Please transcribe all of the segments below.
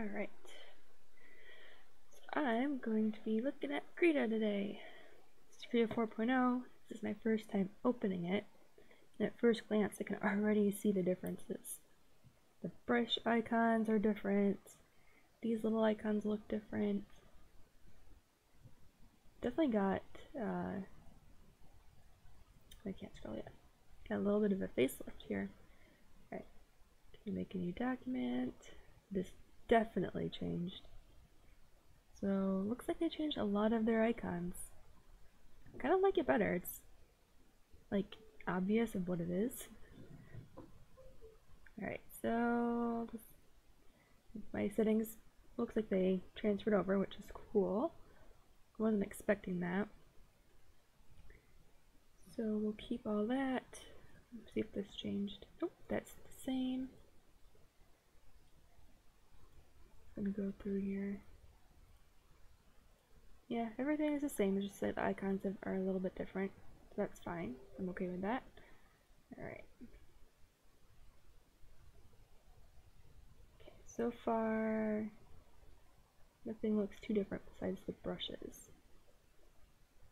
Alright, so I'm going to be looking at Krita today. It's Krita 4.0. This is my first time opening it, and at first glance I can already see the differences. The brush icons are different, these little icons look different. Definitely got, I can't scroll yet, got a little bit of a facelift here. Alright, can you make a new document? This definitely changed. So looks like they changed a lot of their icons. I kind of like it better. It's like obvious of what it is. Alright, so my settings looks like they transferred over, which is cool. I wasn't expecting that. So we'll keep all that. Let's see if this changed. Nope, that's the same. I'm gonna go through here. Yeah, everything is the same, it's just that the icons are a little bit different. So that's fine. I'm okay with that. Alright. Okay, so far nothing looks too different besides the brushes.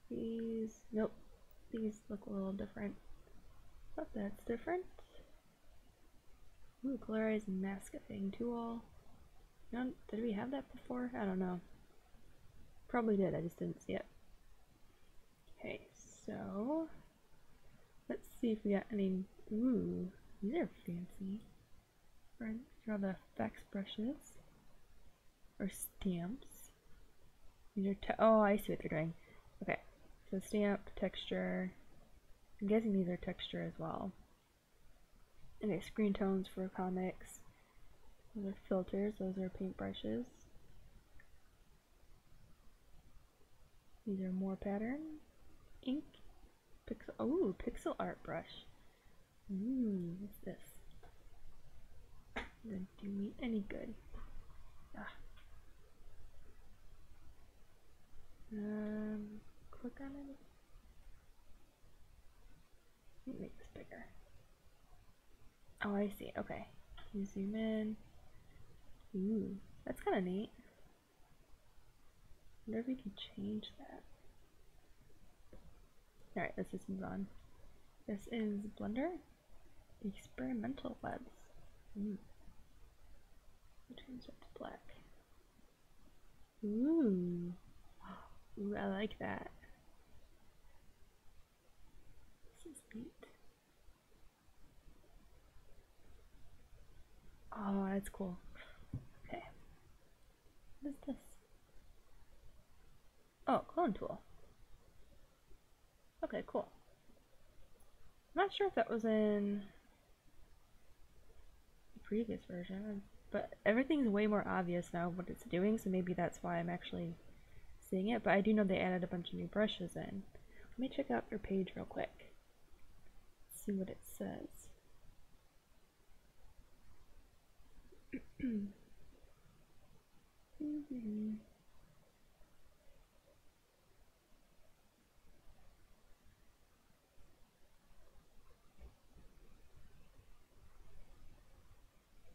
These, nope, these look a little different. But that's different. Ooh, colorize masking tool. No, did we have that before? I don't know. Probably did, I just didn't see it. Okay, so let's see if we got any. Ooh, these are fancy. Draw the fax brushes or stamps. These are oh, I see what they're doing. Okay, so stamp, texture. I'm guessing these are texture as well. Okay, screen tones for comics. Those are filters. Those are paintbrushes. These are more pattern, ink, pixel. Oh, pixel art brush. Ooh, what's this? Doesn't do me any good. Ah. Click on it. Let me make this bigger. Oh, I see. Okay. You zoom in. Ooh, that's kind of neat. I wonder if we can change that. Alright, let's just move on. This is Blender. Experimental webs. Ooh. We'll change that to black. Ooh. Ooh, I like that. This is neat. Oh, that's cool. Okay. What is this? Oh, clone tool. Okay, cool. I'm not sure if that was in the previous version, but everything's way more obvious now what it's doing, so maybe that's why I'm actually seeing it. But I do know they added a bunch of new brushes in. Let me check out their page real quick. See what it says.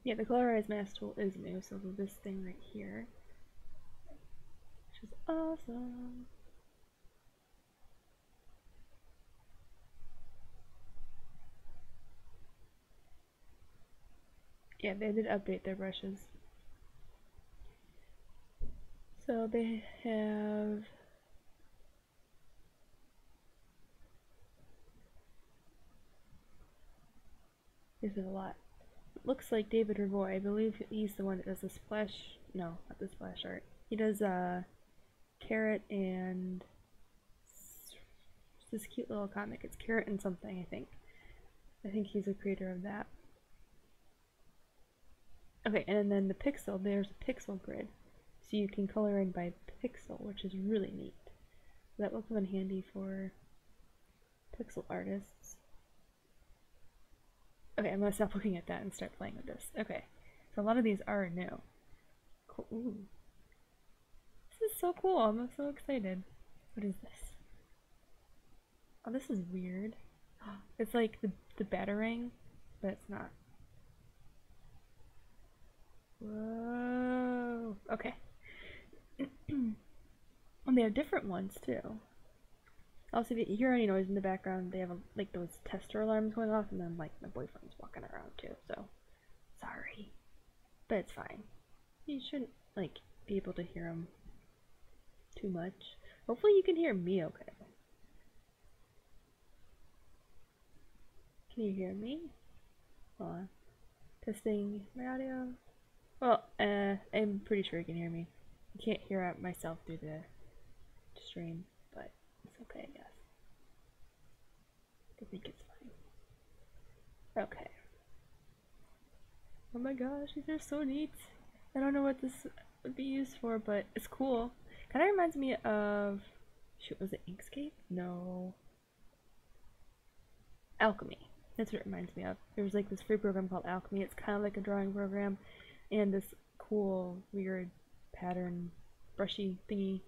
Yeah, the colorize mask tool is new, so this thing right here, which is awesome. Yeah, they did update their brushes. So they have this is a lot. It looks like David Revoy. I believe he's the one that does the splash. No, not the splash art. He does Carrot and this cute little comic. It's Carrot and something, I think. I think he's a creator of that. Okay, and then the pixel, there's a pixel grid. So you can color in by pixel, which is really neat. That will come in handy for pixel artists. Okay, I'm gonna stop looking at that and start playing with this. Okay, so a lot of these are new. Cool. Ooh. This is so cool, I'm so excited. What is this? Oh, this is weird. It's like the batarang, but it's not. Whoa. go. Okay. And they have different ones too. Also, if you hear any noise in the background, they have like those tester alarms going off, and then like my boyfriend's walking around too. So sorry, but it's fine. You shouldn't like be able to hear them too much. Hopefully, you can hear me okay. Can you hear me? Hold on. Testing my audio. Well, I'm pretty sure you can hear me. I can't hear myself through the stream, but it's okay, I guess. I think it's fine. Okay. Oh my gosh, these are so neat. I don't know what this would be used for, but it's cool. Kind of reminds me of... Shoot, was it Inkscape? No. Alchemy. That's what it reminds me of. There was like this free program called Alchemy. It's kind of like a drawing program, and this cool, weird pattern, brushy thingy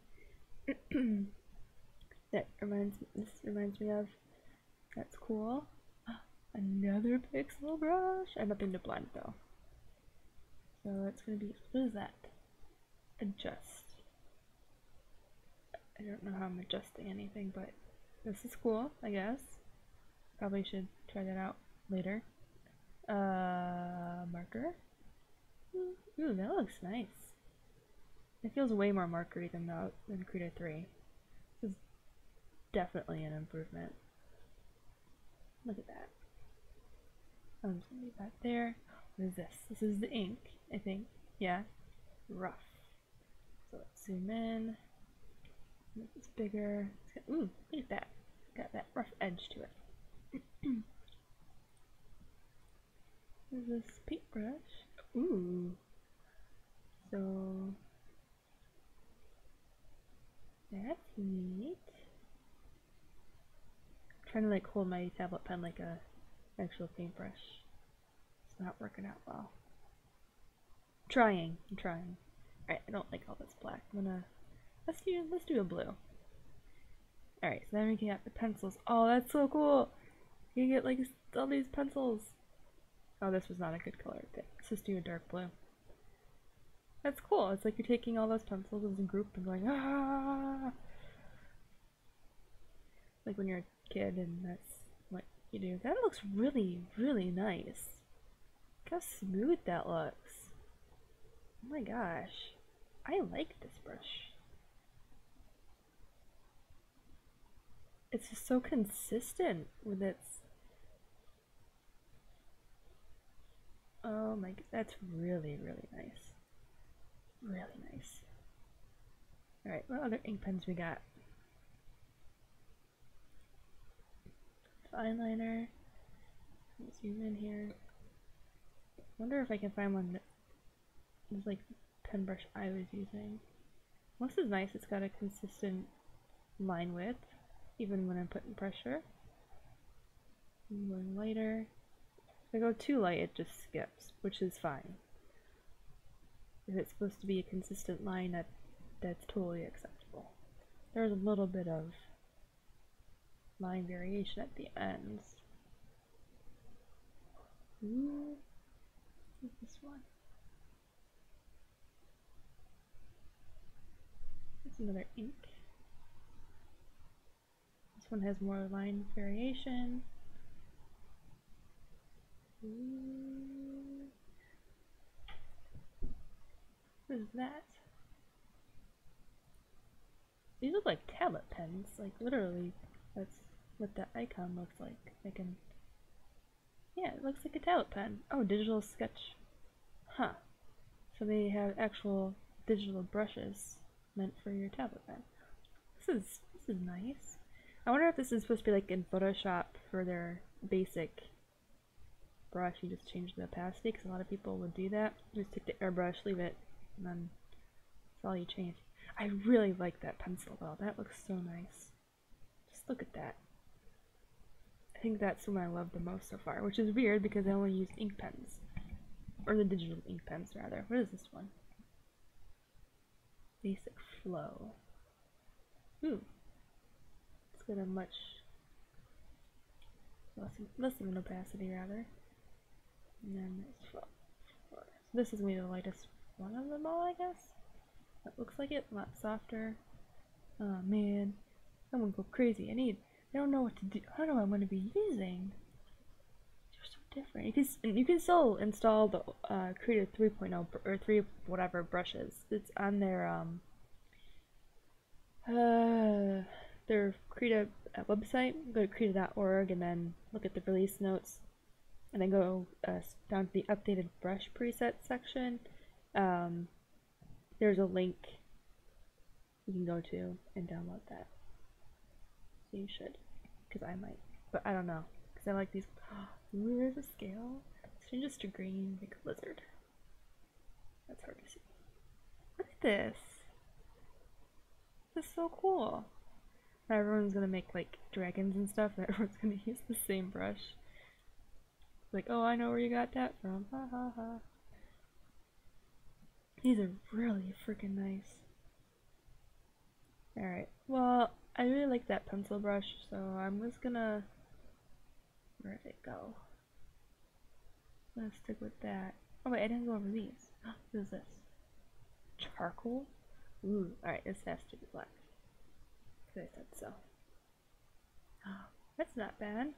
that reminds me of. That's cool. Another pixel brush. I have nothing to blend though. So that's gonna be, what is that? Adjust. I don't know how I'm adjusting anything, but this is cool, I guess. Probably should try that out later. Marker. Ooh, that looks nice. It feels way more markery than Krita 3. This is definitely an improvement. Look at that. I'm just gonna leave that there. What is this? This is the ink, I think. Yeah. Rough. So let's zoom in. Make this bigger. Ooh, look at that. Got that rough edge to it. There's this paintbrush. Ooh. So that's neat. I'm trying to like hold my tablet pen like a actual paintbrush. It's not working out well. I'm trying. Alright, I don't like all this black. I'm gonna let's do a blue. Alright, so then we can get the pencils. Oh, that's so cool! You can get like all these pencils. Oh, this was not a good color. Okay, let's just do a dark blue. That's cool. It's like you're taking all those pencils as a group and going, ah! Like when you're a kid and that's what you do. That looks really, really nice. Look how smooth that looks. Oh my gosh. I like this brush. It's just so consistent with its... Oh my, that's really, really nice. Really nice. Alright, what other ink pens we got? Eyeliner. Let's zoom in here. Wonder if I can find one that is like the pen brush I was using. Well, this is nice. It's got a consistent line width, even when I'm putting pressure. I'm going lighter. If I go too light, it just skips, which is fine. If it's supposed to be a consistent line, that's totally acceptable. There's a little bit of line variation at the ends. Ooh, what's this one? That's another ink. This one has more line variation. Ooh. What is that? These look like tablet pens, like literally, that's what that icon looks like. I can... Yeah, it looks like a tablet pen. Oh, digital sketch. Huh. So they have actual digital brushes meant for your tablet pen. This is nice. I wonder if this is supposed to be like in Photoshop for their basic brush. You just change the opacity, because a lot of people would do that. You just take the airbrush, leave it, and then that's all you change. I really like that pencil though. That looks so nice. Just look at that. I think that's the one I love the most so far, which is weird because I only use ink pens. Or the digital ink pens, rather. What is this one? Basic Flow. Ooh. It's got a much less of an opacity, rather. And then there's Flow. So this is going to be the lightest one of them all, I guess. That looks like it, a lot softer. Oh man, I'm gonna go crazy. I don't know what to do. I don't know what I'm gonna be using. They're so different. You can still install the Krita 3.0 or 3 whatever brushes. It's on their Krita website. Go to krita.org and then look at the release notes, and then go down to the updated brush preset section. There's a link you can go to and download that. So you should, because I might, but I don't know, because I like these. Ooh, there's a scale. It changes to green like a lizard. That's hard to see. Look at this. This is so cool. Now everyone's gonna make like dragons and stuff, and everyone's gonna use the same brush. Like, oh, I know where you got that from. Ha ha ha. These are really freaking nice. Alright, well, I really like that pencil brush, so I'm just gonna... Where did it go? I'm gonna stick with that. Oh wait, I didn't go over these. What is this? Charcoal? Ooh, alright, this has to be black. Because I said so. That's not bad.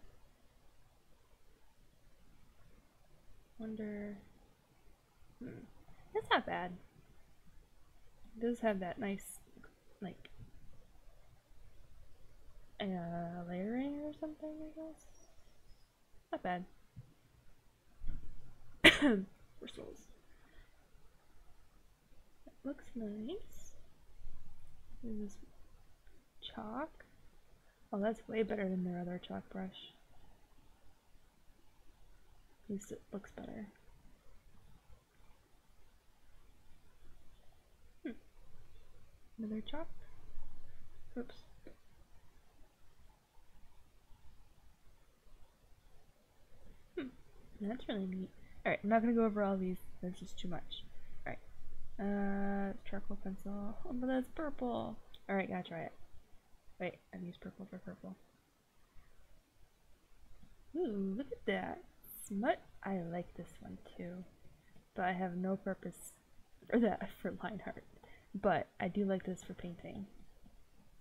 Wonder... That's not bad. It does have that nice, like, layering or something, I guess. Not bad. Bristles. That looks nice. There's this chalk. Oh, that's way better than their other chalk brush. At least it looks better. Another chalk. Oops. That's really neat. Alright, I'm not gonna go over all these. That's just too much. Alright. Charcoal pencil. Oh, but that's purple. Alright, gotta try it. Wait, I've used purple for purple. Ooh, look at that. Smut. I like this one too. But I have no purpose for that for line art. But I do like this for painting.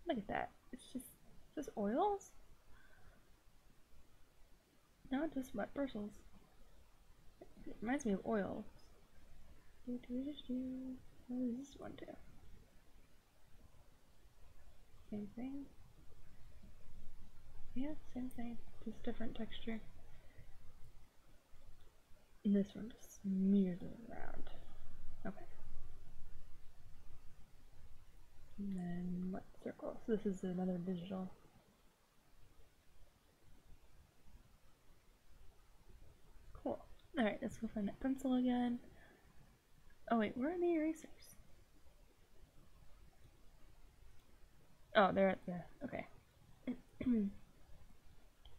Look at that. It's just oils? No, just wet bristles. It reminds me of oils. What does this one do? Same thing? Yeah, same thing. Just different texture. And this one just smears it around. Okay. And then what circle? So this is another digital. Cool. Alright, let's go find that pencil again. Oh wait, where are the erasers? Oh, they're at the... okay.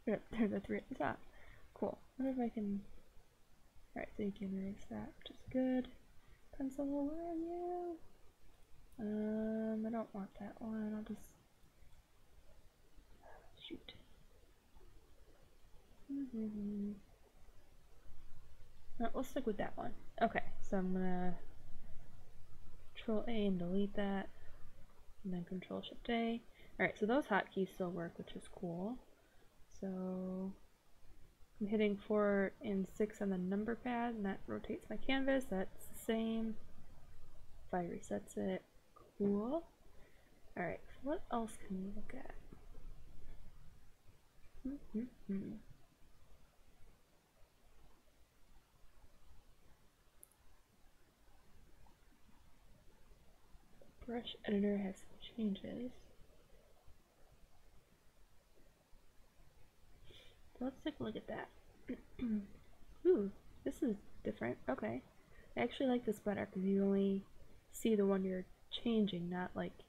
They're the three at the top. Cool. I wonder if I can... Alright, so you can erase that, which is good. Pencil, where are you? I don't want that one. I'll just... shoot. No, we'll stick with that one. Okay, so I'm gonna Control A and delete that, and then Control Shift A. Alright, so those hotkeys still work, which is cool. So I'm hitting 4 and 6 on the number pad, and that rotates my canvas. That's the same. If I resets it, cool. Alright, so what else can we look at? Brush editor has some changes. Let's take a look at that. Ooh, this is different. Okay. I actually like this better because you only see the one you're changing, not like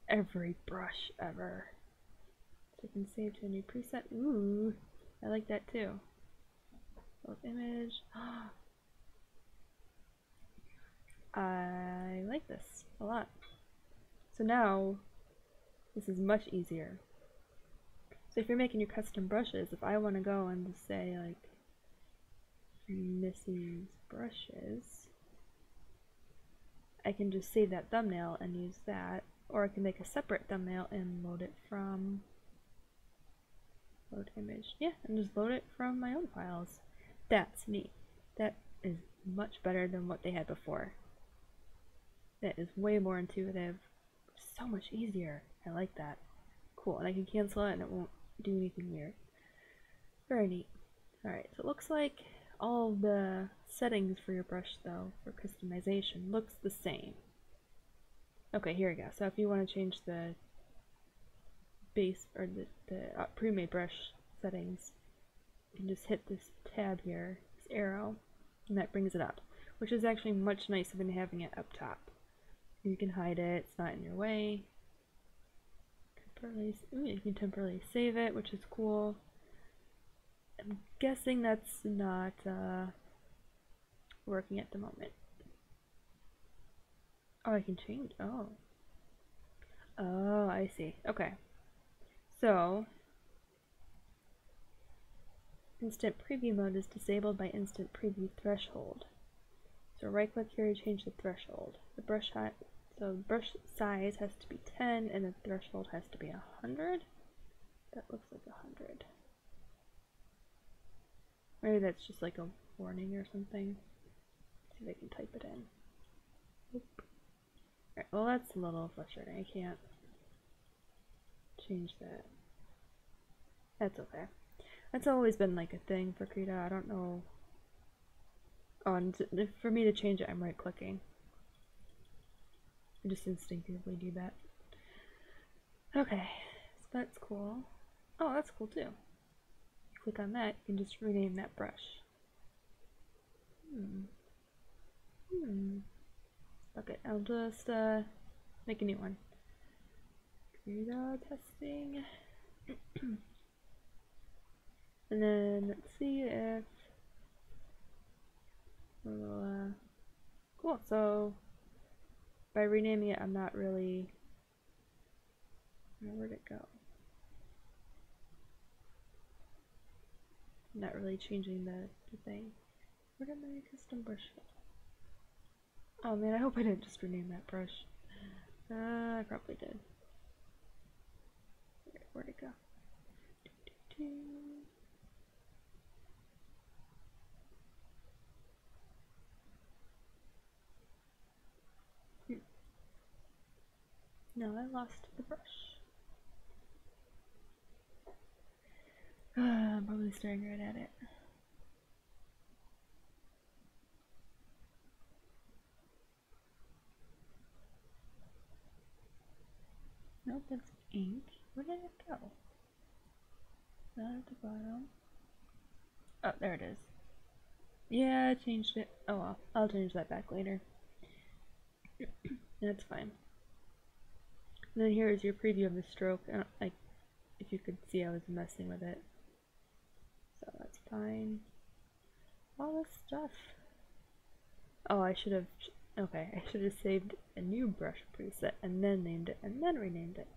every brush ever. So you can save to a new preset. Ooh, I like that too. Both image. I like this a lot. So now, this is much easier. So if you're making your custom brushes, if I want to go and just say like Missy's brushes, I can just save that thumbnail and use that, or I can make a separate thumbnail and load it from load image. Yeah, and just load it from my own files. That's neat. That is much better than what they had before. That is way more intuitive. So much easier. I like that. Cool, and I can cancel it and it won't do anything weird. Very neat. Alright, so it looks like all the settings for your brush, though, for customization, looks the same. Okay, here we go. So if you want to change the base, or the pre-made brush settings, you can just hit this tab here, this arrow, and that brings it up, which is actually much nicer than having it up top. You can hide it, it's not in your way. You can temporarily save it, which is cool. I'm guessing that's not working at the moment. Oh, I can change. Oh, I see. Okay, so instant preview mode is disabled by instant preview threshold. So right click here to change the threshold. The brush height, so brush size has to be 10 and the threshold has to be 100. That looks like 100. Maybe that's just like a warning or something. Let's see if I can type it in. Oop. Alright, well that's a little frustrating. I can't change that. That's okay. That's always been like a thing for Krita. I don't know. Oh, and for me to change it, I'm right clicking. I just instinctively do that. Okay, so that's cool. Oh, that's cool too. Click on that, you can just rename that brush. Okay, I'll just make a new one. Krita testing. And then let's see if we'll, cool, so by renaming it, I'm not really, where'd it go? I'm not really changing the thing. Where did my custom brush go? Oh man, I hope I didn't just rename that brush. I probably did. Where'd it go? No, I lost the brush. I'm probably staring right at it. Nope, that's ink. Where did it go? Not at the bottom. Oh, there it is. Yeah, I changed it. Oh well, I'll change that back later. That's fine. And then here is your preview of the stroke. Like, if you could see, I was messing with it. So that's fine. All this stuff. Oh, I should have. Okay, I should have saved a new brush preset and then named it and then renamed it.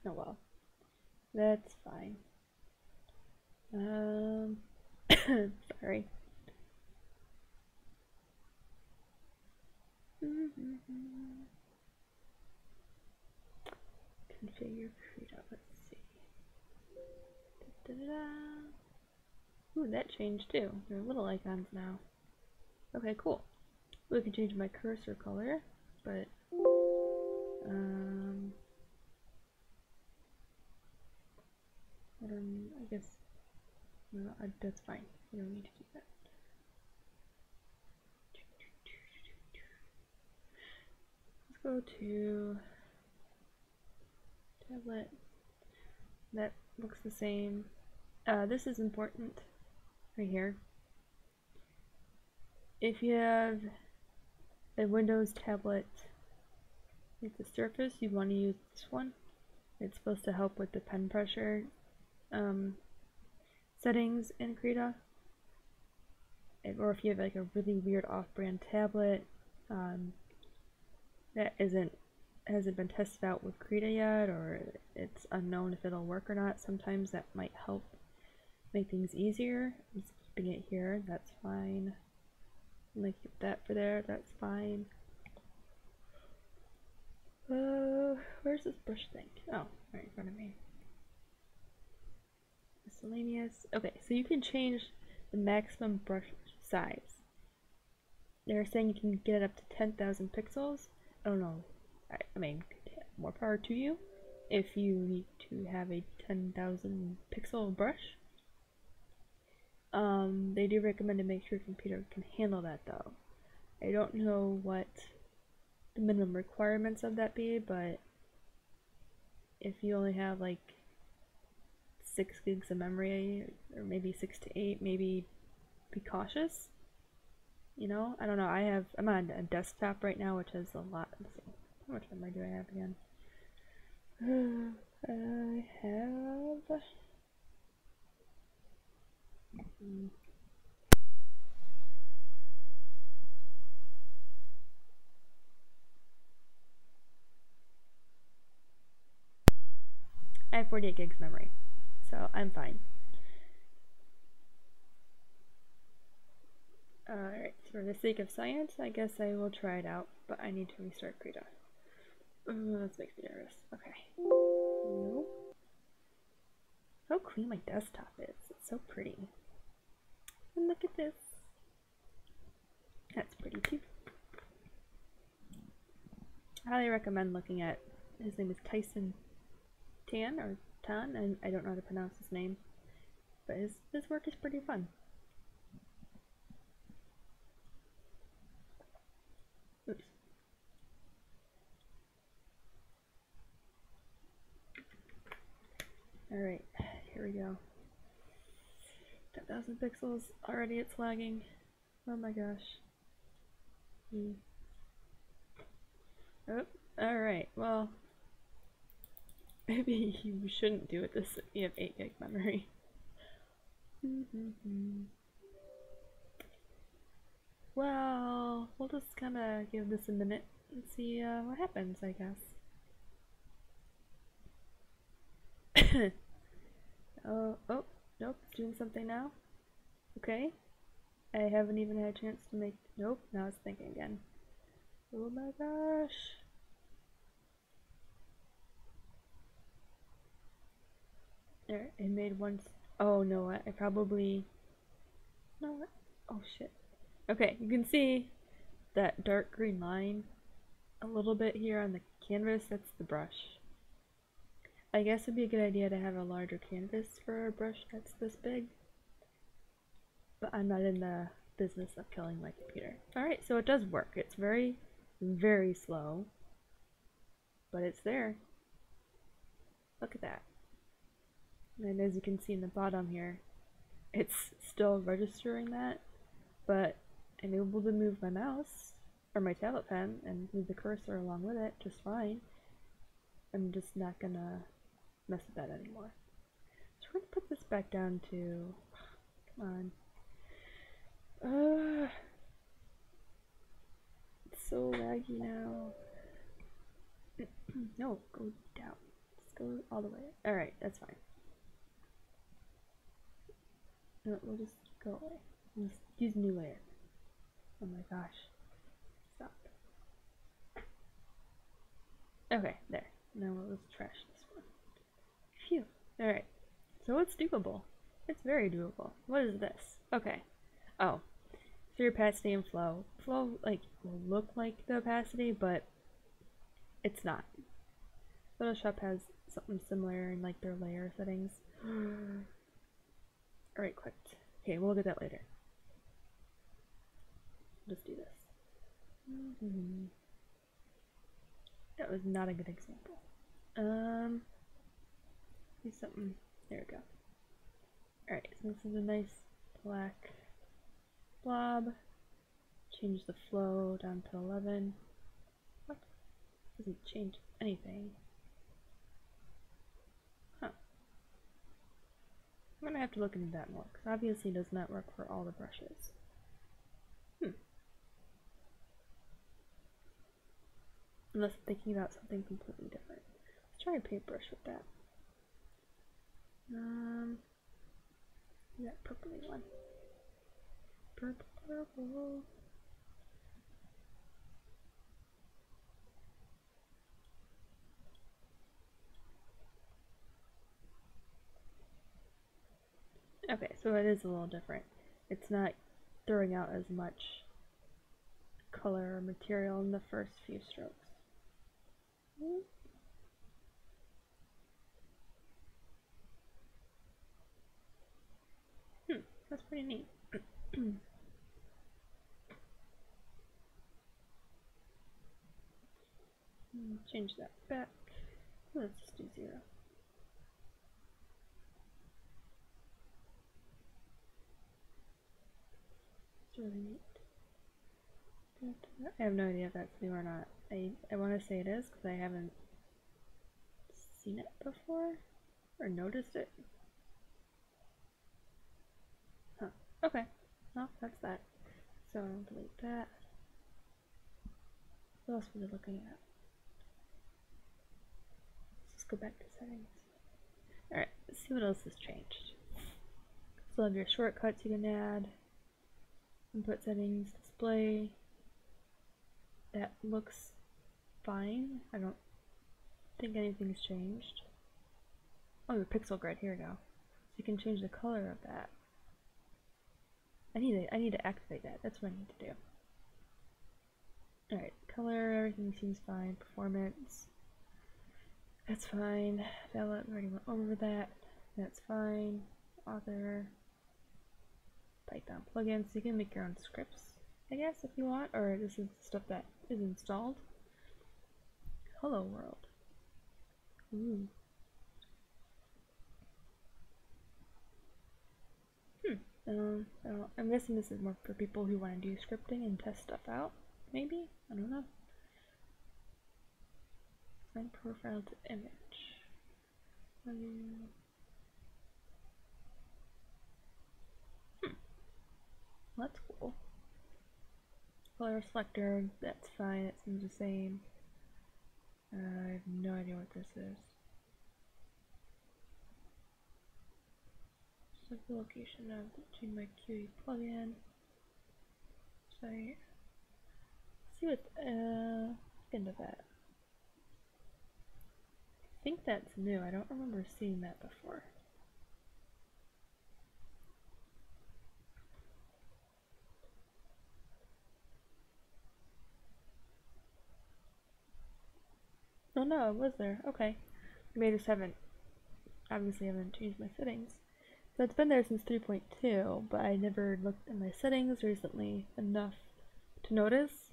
Oh well. That's fine. Sorry. Configure Krita, let's see. Ooh, that changed too. There are little icons now. Okay, cool. We can change my cursor color, but I guess no, that's fine. You don't need to do that. Let's go to tablet. That looks the same. This is important right here. If you have a Windows tablet with the Surface, you want to use this one. It's supposed to help with the pen pressure settings in Krita. Or if you have like a really weird off-brand tablet that hasn't been tested out with Krita yet, or it's unknown if it'll work or not, sometimes that might help make things easier. I'm just keeping it here, that's fine. I'm gonna keep that for there, that's fine. Where's this brush thing? Oh, right in front of me. Miscellaneous. Okay, so you can change the maximum brush size. They're saying you can get it up to 10,000 pixels. I don't know. I mean, more power to you if you need to have a 10,000 pixel brush. They do recommend to make sure your computer can handle that though. I don't know what the minimum requirements of that be, but if you only have like 6 gigs of memory, or maybe 6 to 8, maybe be cautious. You know, I don't know. I'm on a desktop right now, which has a lot. Let's see, how much memory do I have again? I have. I have 48 gigs memory, so I'm fine. Alright, for the sake of science, I guess I will try it out, but I need to restart Krita. This makes me nervous. Okay. No. How clean my desktop is. It's so pretty. And look at this. That's pretty too. I highly recommend looking at, his name is Tyson Tan, or Tan, and I don't know how to pronounce his name, but his work is pretty fun. Oops. Alright, here we go. 10,000 pixels, already it's lagging. Oh my gosh. Oh, alright, well, maybe you shouldn't do it this if you have 8 gig memory. Well, we'll just kinda give this a minute and see what happens, I guess. Oh, nope, it's doing something now. Okay. I haven't even had a chance to make. Nope, now it's thinking again. Oh my gosh. There, it made one. Oh no, I probably. No, oh shit. Okay, you can see that dark green line a little bit here on the canvas. That's the brush. I guess it'd be a good idea to have a larger canvas for a brush that's this big. But I'm not in the business of killing my computer. Alright, so it does work. It's very, very slow. But it's there. Look at that. And as you can see in the bottom here, it's still registering that. But I'm able to move my mouse, or my tablet pen, and move the cursor along with it just fine. I'm just not gonna mess with that anymore. So we're gonna put this back down to, come on. It's so laggy now. No, go down. Just go all the way. Alright, that's fine. No, we'll just go away. We'll just use a new layer. Oh my gosh. Stop. Okay, there. Now we'll just trash this one. Phew. Alright. So it's doable. It's very doable. What is this? Okay. Oh. So your opacity and flow. Flow, like, will look like the opacity, but it's not. Photoshop has something similar in, like, their layer settings. Alright, clicked. Okay, we'll look at that later. Just do this. That was not a good example. Do something. There we go. Alright, so this is a nice black blob. Change the flow down to 11. What? Doesn't change anything. Huh. I'm gonna have to look into that more, because obviously it does not work for all the brushes. Unless I'm thinking about something completely different. Let's try a paintbrush with that. That purpley one. Purple. Okay, so it is a little different. It's not throwing out as much color or material in the first few strokes. That's pretty neat. Change that back. Let's just do 0. It's really neat. I have no idea if that's new or not. I want to say it is because I haven't seen it before or noticed it. Huh. Okay. Well, that's that. So I'll delete that. What else were we looking at? Let's go back to settings. Alright, let's see what else has changed. So have your shortcuts you can add. Input settings, display. That looks fine. I don't think anything's changed. Oh, the pixel grid, here we go. So you can change the color of that. I need to activate that. That's what I need to do. Alright, color, everything seems fine. Performance. That's fine. Ballot, we already went over that. That's fine. Author. Python plugins. So you can make your own scripts, I guess, if you want, or this is stuff that is installed. Hello world. Ooh. I'm guessing this is more for people who want to do scripting and test stuff out. Maybe? I don't know. Assign profile to image. That's cool. Color selector, that's fine, it seems the same. I have no idea what this is. Select the location of the GMyQE plugin. Site. See what, look into that. I think that's new, I don't remember seeing that before. Oh no, it was there. Okay. Maybe I just obviously haven't changed my settings. So it's been there since 3.2, but I never looked at my settings recently enough to notice.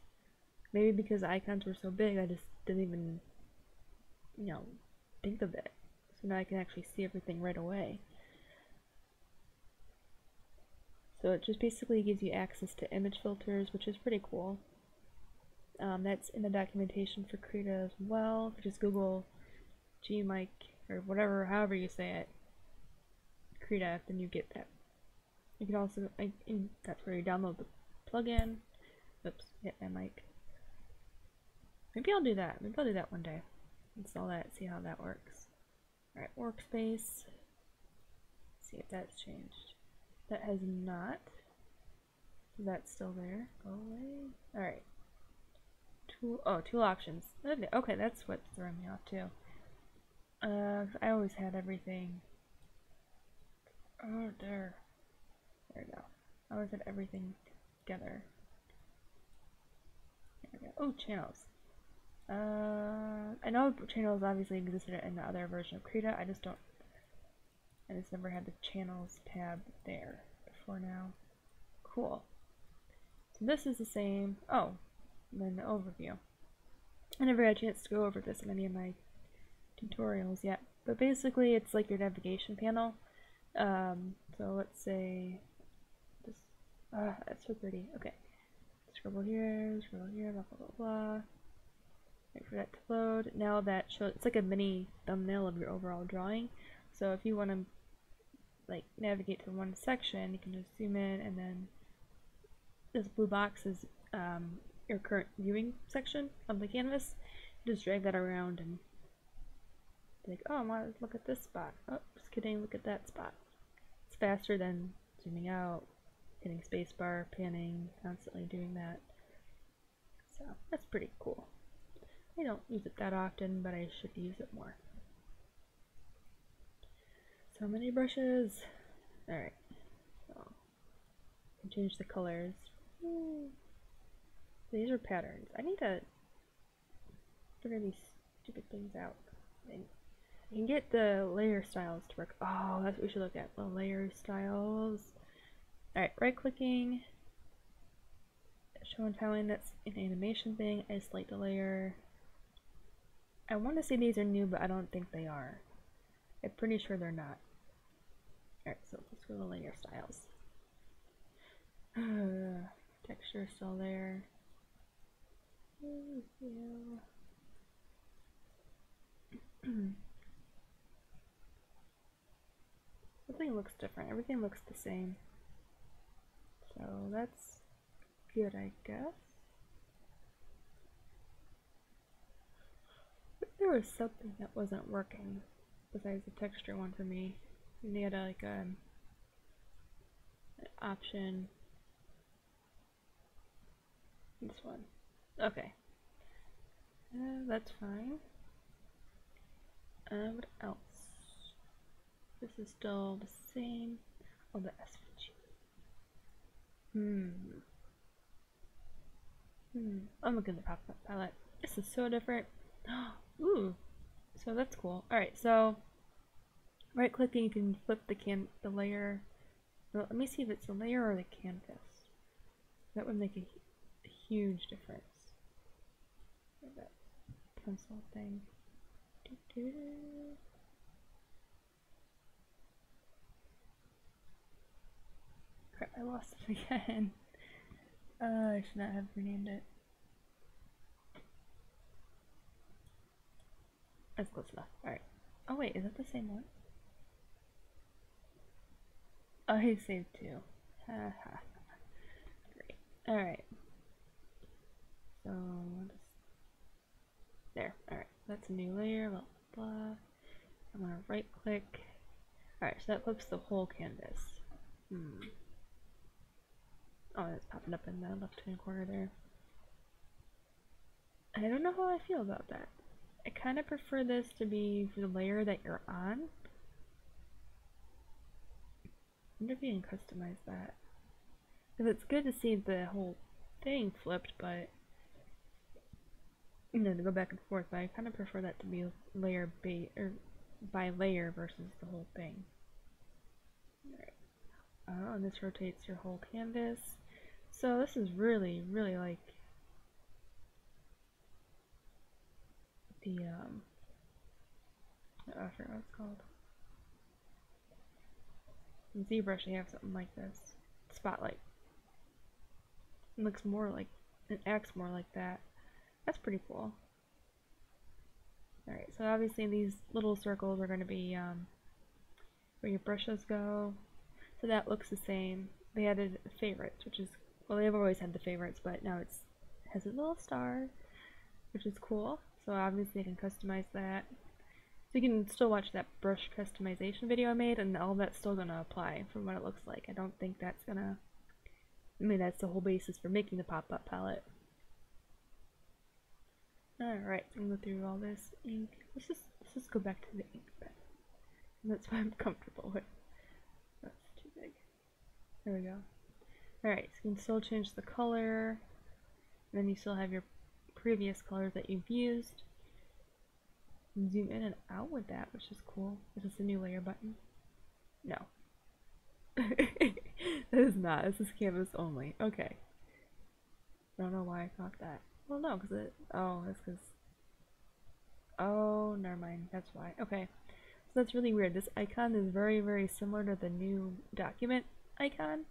Maybe because the icons were so big, I just didn't even, think of it. So now I can actually see everything right away. So it just basically gives you access to image filters, which is pretty cool. That's in the documentation for Krita as well. If you just Google gmic or whatever, however you say it, Krita, then you get that. You can also, that's where you download the plugin. Oops, hit my mic. Maybe I'll do that. Maybe I'll do that one day. Install that, see how that works. Alright, workspace. See if that's changed. That has not. So that's still there. Go away. Alright. Tool options. Okay, that's what's throwing me off too. I always had everything. Oh, there we go. I always had everything together. There we go. Oh, channels. I know channels obviously existed in the other version of Krita. I just never had the channels tab there before now. Cool. So this is the same. Oh, and then the overview. I never had a chance to go over this in any of my tutorials yet, but basically it's like your navigation panel. So let's say this. That's so pretty. Okay, scroll here, blah blah blah blah. Wait for that to load. Now that shows, it's like a mini thumbnail of your overall drawing. So if you want to like navigate to one section, you can just zoom in, and then this blue box is your current viewing section of the canvas. Just drag that around and be like, oh, I want to look at this spot. Oh, just kidding, look at that spot. It's faster than zooming out, hitting spacebar, panning, constantly doing that. So that's pretty cool. I don't use it that often, but I should use it more. So many brushes. Alright, so I can change the colors. These are patterns. I need to figure these stupid things out. I can get the layer styles to work. Oh, that's what we should look at. The layer styles. Alright, right clicking. Show and timeline, that's an animation thing. Isolate the layer. I want to say these are new, but I don't think they are. I'm pretty sure they're not. Alright, so let's go to layer styles. Texture still there. Everything looks different. Everything looks the same. So that's good, I guess. But there was something that wasn't working besides the texture one for me. And they had like an option. This one. Okay. That's fine. What else? This is still the same. Oh, the SVG. I'm looking at the pop-up palette. This is so different. Ooh. So that's cool. Alright, so right clicking, you can flip the layer. Well, let me see if it's the layer or the canvas. That would make a huge difference. That pencil thing. Crap, I lost it again. I should not have renamed it. That's close enough. Alright. Oh wait, is that the same one? Oh, he saved two. Haha. Great. Alright. So, there. Alright, that's a new layer, blah, blah, blah. I'm gonna right click. Alright, so that flips the whole canvas. Oh, it's popping up in the left hand corner there. I don't know how I feel about that. I kind of prefer this to be for the layer that you're on. I wonder if you can customize that. Because it's good to see the whole thing flipped, but you know, to go back and forth, but I kind of prefer that to be layer by layer versus the whole thing. Alright. Oh, and this rotates your whole canvas. So this is really, really like the I forgot what it's called. In ZBrush you have something like this. Spotlight. It looks more like, it acts more like that. That's pretty cool. Alright, so obviously these little circles are going to be where your brushes go. So that looks the same. They added favorites, which is, well, they've always had the favorites, but now it has a little star, which is cool. So obviously I can customize that. So you can still watch that brush customization video I made, and all that's still going to apply from what it looks like. I don't think that's going to, I mean, that's the whole basis for making the pop-up palette. Alright, so I'm going to go through all this ink. Let's just go back to the ink pen. And that's what I'm comfortable with. That's too big. There we go. Alright, so you can still change the color. And then you still have your previous colors that you've used. Zoom in and out with that, which is cool. Is this a new layer button? No. That is not. This is canvas only. Okay. I don't know why I thought that. Well, no, because it. Oh, that's because. Oh, never mind. That's why. Okay. So that's really weird. This icon is very, very similar to the new document icon.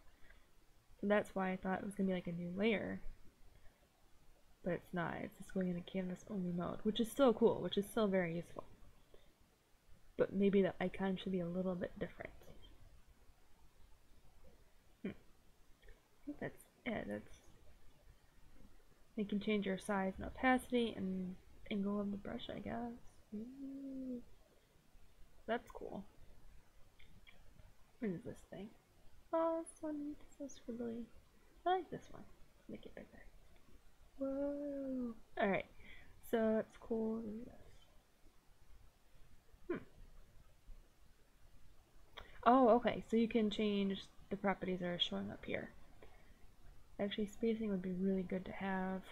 So that's why I thought it was going to be like a new layer. But it's not. It's just going in a canvas only mode, which is still cool, which is still very useful. But maybe the icon should be a little bit different. I think that's it. You can change your size and opacity and angle of the brush, I guess. Ooh. That's cool. What is this thing? Oh, this one is really. I like this one. Let's make it bigger. Whoa! Alright, so that's cool. Oh, okay, so you can change the properties that are showing up here. Actually, spacing would be really good to have.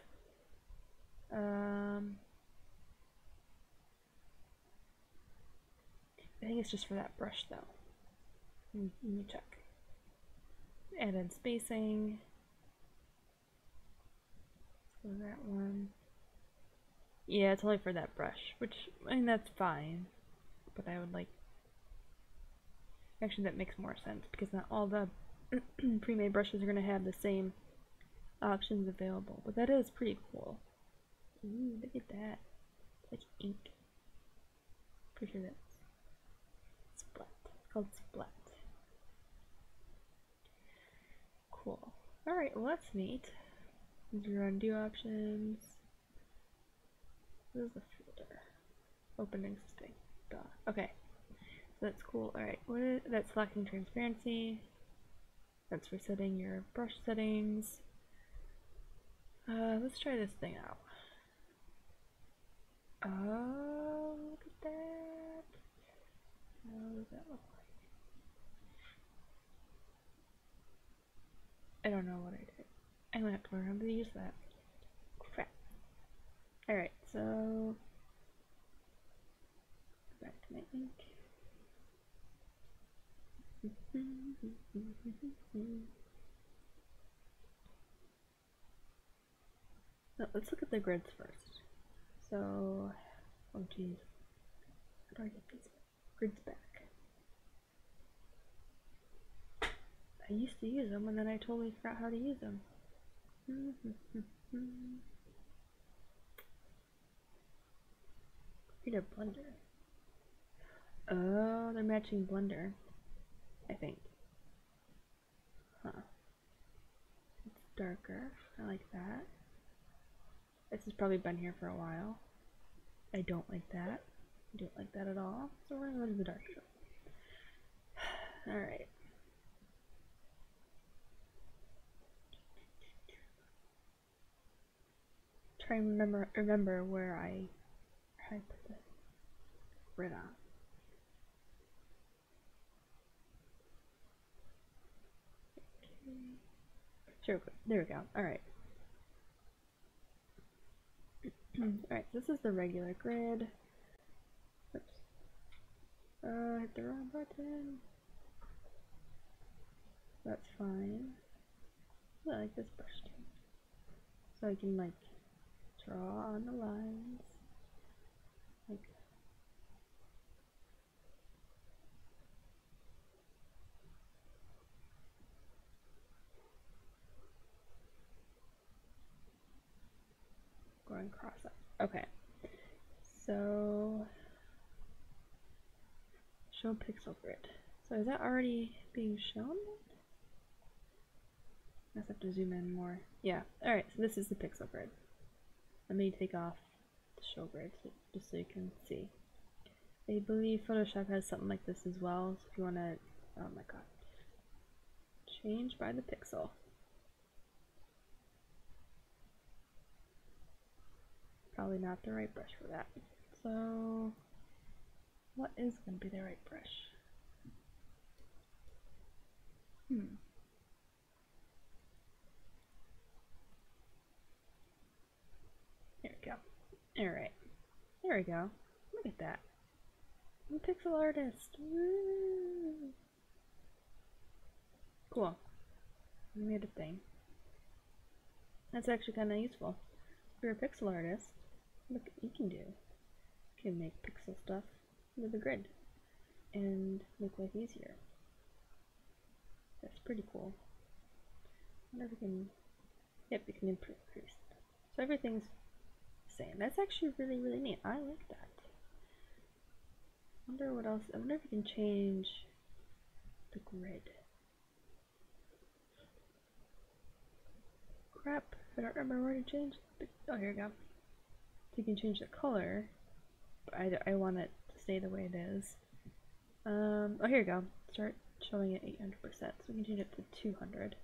I think it's just for that brush though. Let me check. Add in spacing. So that one. Yeah, it's only for that brush, which, I mean, that's fine. But I would like... Actually, that makes more sense, because not all the pre-made brushes are going to have the same options available. But that is pretty cool. Ooh, look at that. It's like ink. Pretty sure that's Splat. It's called Splat. Cool. Alright, well that's neat. These are undo options. What is the folder? Open existing. Duh. Okay. So that's cool. Alright, that's selecting transparency. That's resetting your brush settings. Let's try this thing out. Oh, look at that. How does that look like? I don't know what I did. I'm gonna have to learn how to use that. Crap. Alright, so back to my ink. No, let's look at the grids first. So, oh geez, how do I get these grids back? I used to use them and then I totally forgot how to use them. Krita Blender. Oh, they're matching Blender, I think. Huh. It's darker. I like that. This has probably been here for a while. I don't like that. I don't like that at all. So we're gonna go to the darker. Alright. Try and remember where I put the grid on. Okay. Sure, there we go. Alright. Alright, this is the regular grid. Oops. Hit the wrong button. That's fine. I like this brush too. So I can like draw on the lines. Like going cross up. Okay. So show pixel grid. So is that already being shown? I have to zoom in more. Yeah. Alright, so this is the pixel grid. Let me take off the show grid just so you can see. I believe Photoshop has something like this as well, so if you want to, oh my god, change by the pixel. Probably not the right brush for that. So, what is going to be the right brush? There we go. Alright. There we go. Look at that. I'm a pixel artist. Woo! Cool. I made a thing. That's actually kind of useful. If you're a pixel artist, look what you can do. You can make pixel stuff with a grid and make life easier. That's pretty cool. I wonder if we can, yep, we can increase. So everything's the same. That's actually really, really neat. I like that. I wonder what else, I wonder if we can change the grid. Crap, I don't remember where to change. Oh, here we go. So you can change the color, but I want it to stay the way it is. Oh, here we go. Start showing it 800%, so we can change it to 200.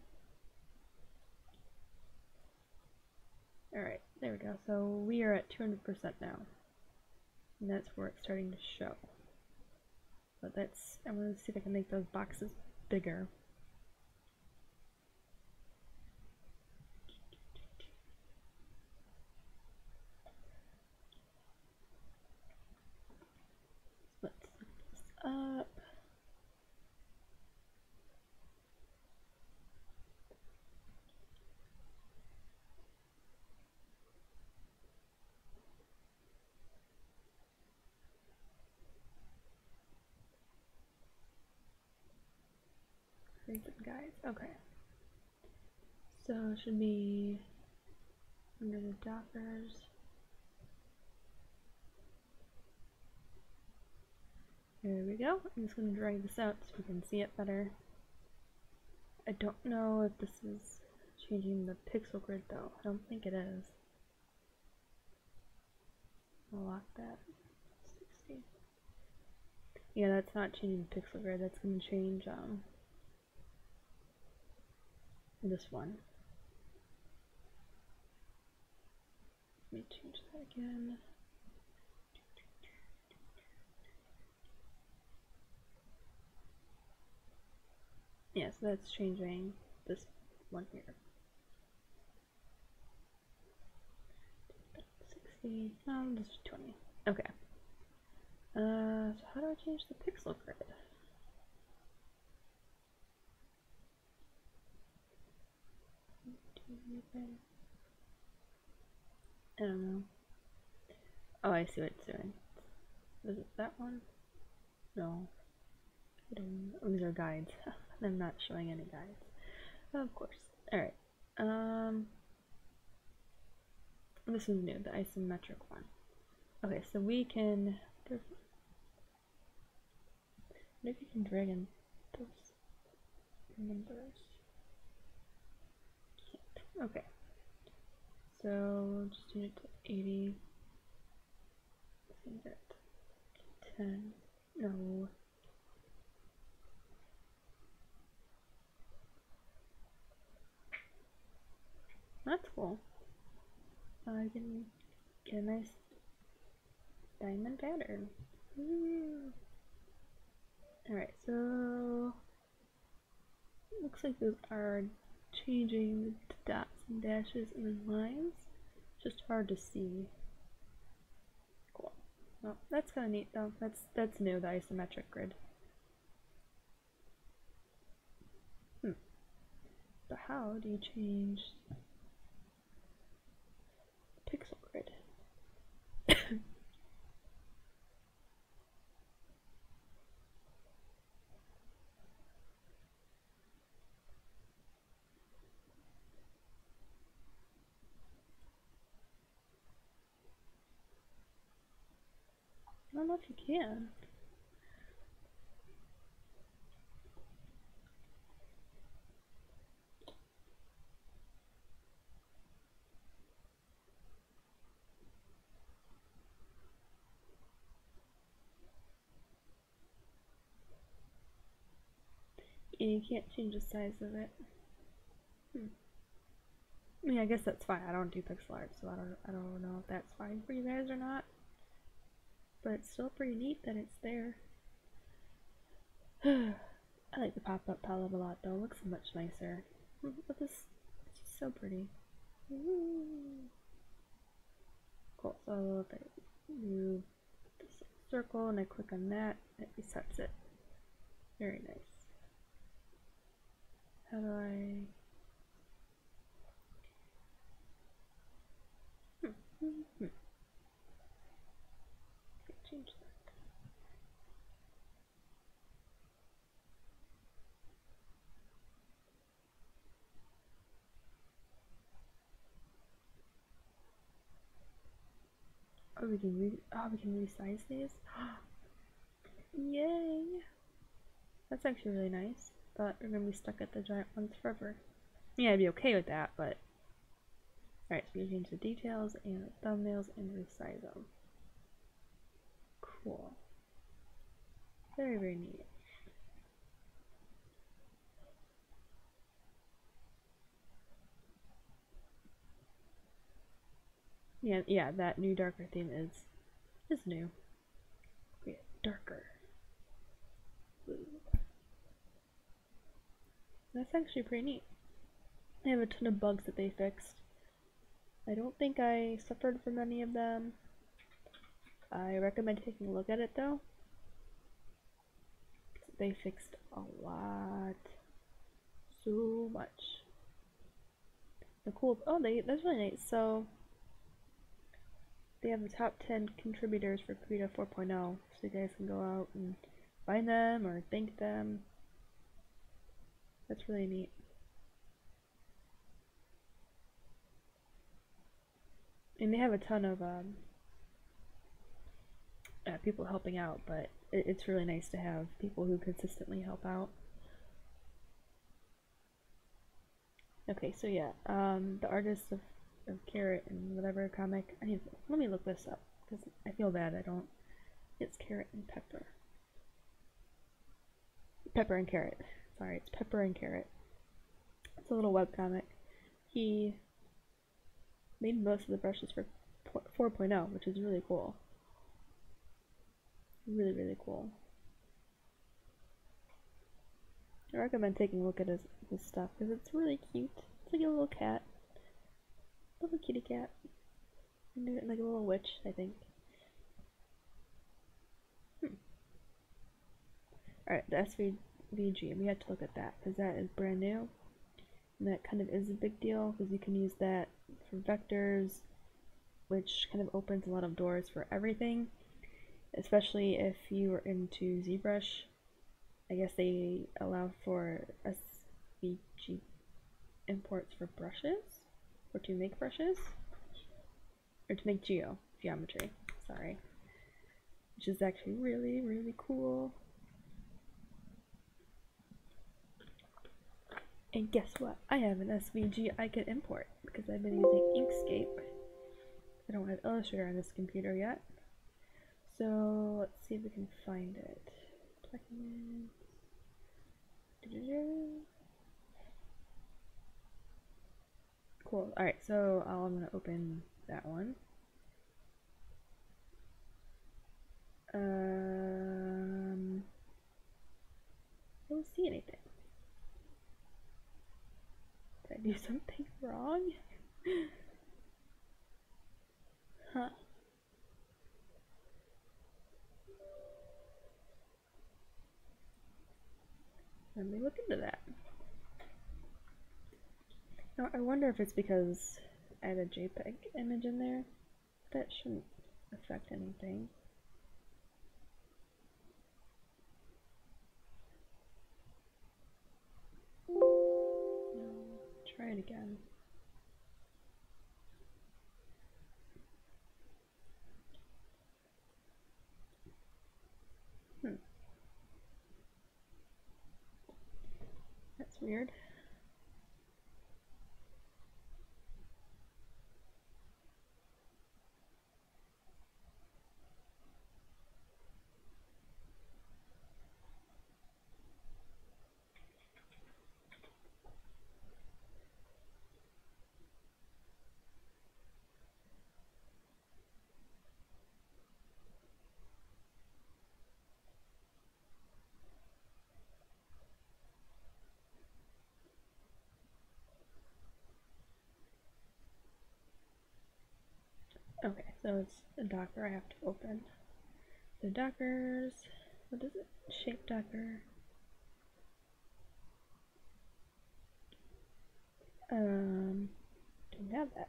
Alright, there we go. So we are at 200% now. And that's where it's starting to show. But that's, I'm gonna see if I can make those boxes bigger. Let's look this up. Recent guides. Okay. So it should be under the Dockers. There we go. I'm just going to drag this out so we can see it better. I don't know if this is changing the pixel grid though. I don't think it is. I'll lock that. 60. Yeah, that's not changing the pixel grid. That's going to change this one. Let me change that again. Yeah, so that's changing this one here. 60, just 20. Okay. So how do I change the pixel grid? I don't know. Oh, I see what it's doing. Was it that one? No. I don't know. Oh, these are guides. I'm not showing any guides. Of course. Alright. This is new, the isometric one. Okay, so we can... Maybe you can drag in those numbers. Can't. Okay. So just change it to 80. Change it to 10. No. That's cool. I can get a nice diamond pattern. Alright, so looks like those are changing the dots and dashes and then lines. Just hard to see. Cool. Well, that's kind of neat though. That's new, the isometric grid. But how do you change the pixel grid? I don't know if you can. And you can't change the size of it. I mean, I guess that's fine. I don't do pixel art, so I don't know if that's fine for you guys or not. But it's still pretty neat that it's there. I like the pop-up palette a lot though. It looks much nicer. But this, it's just so pretty. Cool. So if I move this circle and I click on that, it resets it. Very nice. How do I... Change that. Oh, we can resize these. Yay! That's actually really nice. But we're gonna be stuck at the giant ones forever. Yeah, I'd be okay with that, but alright, so you change the details and the thumbnails and resize them. Cool. Very, very neat. Yeah, that new darker theme is new. Okay, darker. That's actually pretty neat. They have a ton of bugs that they fixed. I don't think I suffered from any of them. I recommend taking a look at it though. They fixed a lot. So much. The cool, oh, that's really nice. So they have the top 10 contributors for Krita 4.0, so you guys can go out and find them or thank them. That's really neat. And they have a ton of people helping out, but it's really nice to have people who consistently help out. Okay, so yeah, the artist of Carrot and whatever comic. Let me look this up because I feel bad. I don't. It's Carrot and Pepper. Pepper and Carrot. Sorry, it's Pepper and Carrot. It's a little webcomic. He made most of the brushes for 4.0, which is really cool. Really, really cool. I recommend taking a look at his stuff because it's really cute. It's like a little cat. Little kitty cat. And like a little witch, I think. Alright, the SVG. We had to look at that because that is brand new. And that kind of is a big deal because you can use that for vectors, which kind of opens a lot of doors for everything. Especially if you are into ZBrush. I guess they allow for SVG imports for brushes, or to make brushes, or to make geometry, sorry. Which is actually really, really cool. And guess what? I have an SVG I can import because I've been using Inkscape. I don't have Illustrator on this computer yet. So let's see if we can find it. Documents. Cool. Alright, so I'm going to open that one. I don't see anything. Did I do something wrong? Huh. Let me look into that. Now, I wonder if it's because I had a JPEG image in there. That shouldn't affect anything. No, try it again. That's weird. Okay, so it's a Docker I have to open. The Dockers, what is it? Shape Docker. Don't have that.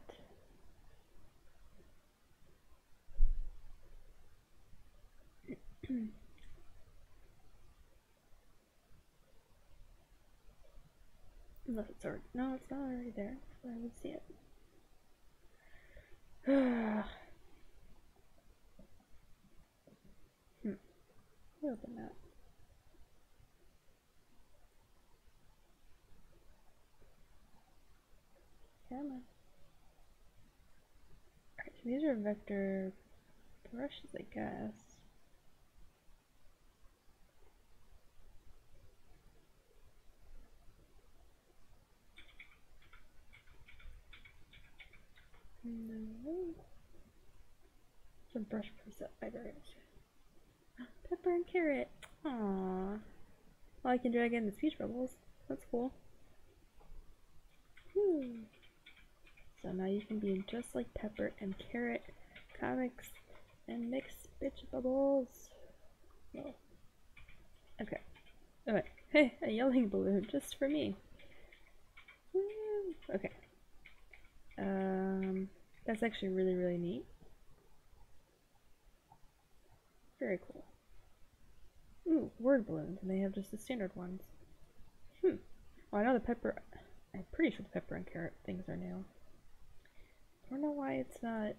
Unless it's already, no, it's not already there. So I would see it. Open that. Come on. Alright, so these are vector brushes, I guess. No. Some brush preset libraries. Pepper and Carrot. Aww. Well, I can drag in the speech bubbles. That's cool. Whew. So now you can be just like Pepper and Carrot comics and mix bitch bubbles. Whoa. Okay. Okay. Hey, a yelling balloon just for me. Woo. Okay. That's actually really, really neat. Very cool. Ooh, word balloons, and they have just the standard ones. Well, I know the pepper. I'm pretty sure the pepper and carrot things are new. I don't know why it's not.